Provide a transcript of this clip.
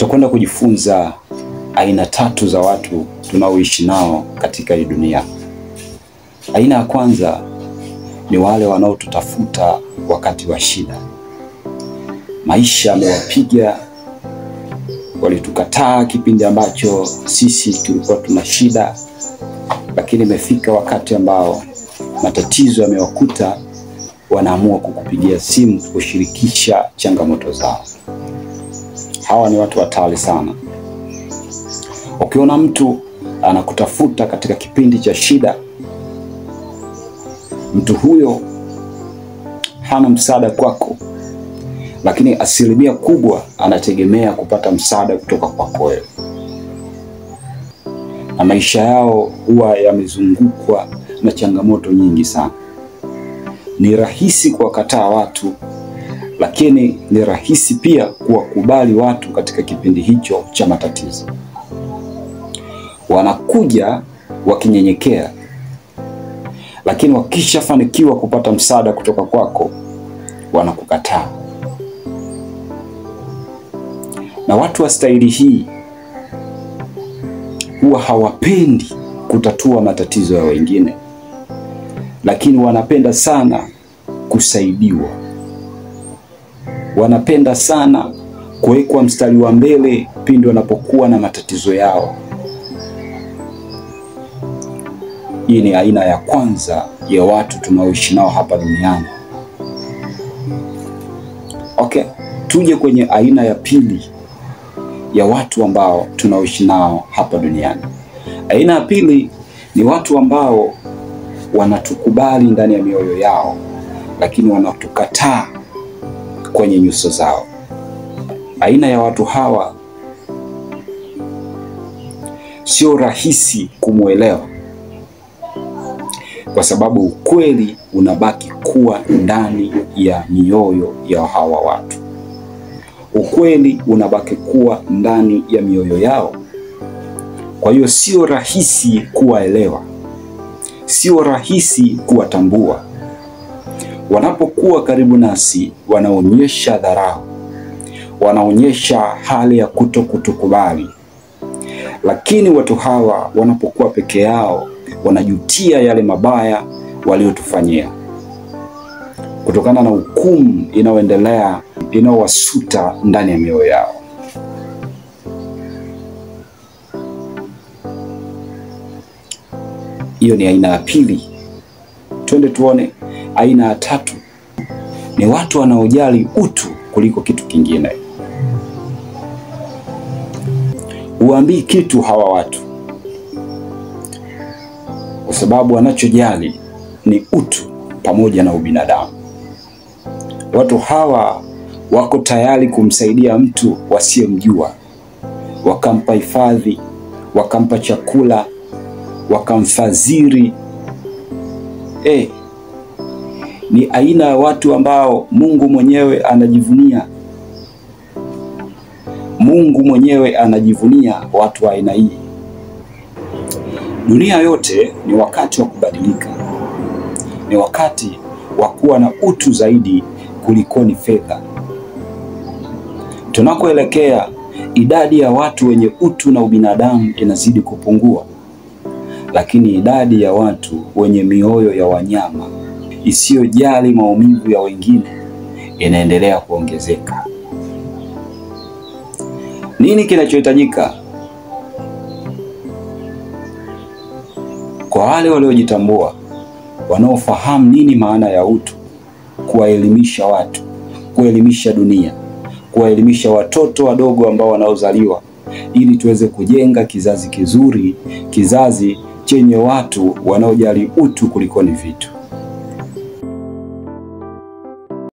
Tutakwenda kujifunza aina 3 za watu tunaoishi nao katika hii dunia. Aina ya kwanza ni wale wanaotutafuta wakati wa shida. Maisha yamewapiga, walitukataa kipindi ambacho sisi tulikuwa tuna shida, lakini imefika wakati ambao matatizo yamewakuta, wanaamua kukupigia simu kushirikisha changamoto zao. Hawa ni watu hatari sana. Ukiona mtu anakutafuta katika kipindi cha shida, mtu huyo hana msaada kwako, lakini asilimia kubwa anategemea kupata msaada kutoka kwako wewe. Na maisha yao huwa yamezungukwa na changamoto nyingi sana. Ni rahisi kuwakataa watu, lakini ni rahisi pia kuwakubali watu katika kipindi hicho cha matatizo. Wanakuja wakinyenyekea, lakini wakishafanikiwa kupata msaada kutoka kwako, wanakukataa. Na watu wa staili hii huwa hawapendi kutatua matatizo ya wengine, lakini wanapenda sana kusaidiwa. Wanapenda sana kuwekwa mstari wa mbele pindi wanapokuwa na matatizo yao. Hii ni aina ya kwanza ya watu tunaoishi nao hapa duniani. Okay, tuje kwenye aina ya pili ya watu ambao tunaoishi nao hapa duniani. Aina ya pili ni watu ambao wanatukubali ndani ya mioyo yao, lakini wanatukataa kwenye nyuso zao. Aina ya watu hawa sio rahisi kumuelewa, kwa sababu ukweli unabaki kuwa ndani ya mioyo ya hawa watu. Ukweli unabaki kuwa ndani ya mioyo yao. Kwa hiyo sio rahisi kuwaelewa, sio rahisi kuwatambua. Wanapokuwa karibu nasi, wanaonyesha dharau, wanaonyesha hali ya kutokutukubali. Lakini watu hawa wanapokuwa peke yao, wanajutia yale mabaya waliotufanyia, kutokana na hukumu inayoendelea inawasuta ndani ya mioyo yao. Hiyo ni aina ya pili. Twende tuone aina ya 3. Ni watu wanaojali utu kuliko kitu kingine. Huambii kitu hawa watu, kwa sababu wanachojali ni utu pamoja na ubinadamu. Watu hawa wako tayari kumsaidia mtu wasiyemjua, wakampa hifadhi, wakampa chakula, wakamfadhili. Ni aina ya watu ambao Mungu mwenyewe anajivunia. Mungu mwenyewe anajivunia watu wa aina hii. Dunia yote ni wakati wa kubadilika. Ni wakati wa kuwa na utu zaidi kulikoni fedha. Tunakoelekea, idadi ya watu wenye utu na ubinadamu inazidi kupungua, lakini idadi ya watu wenye mioyo ya wanyama isiyojali maumivu ya wengine inaendelea kuongezeka. Nini kinachohitajika? Kwa wale waliojitambua, wanaofahamu nini maana ya utu, kuwaelimisha watu, kuelimisha dunia, kuwaelimisha watoto wadogo ambao wanaozaliwa, ili tuweze kujenga kizazi kizuri, kizazi chenye watu wanaojali utu kuliko ni vitu.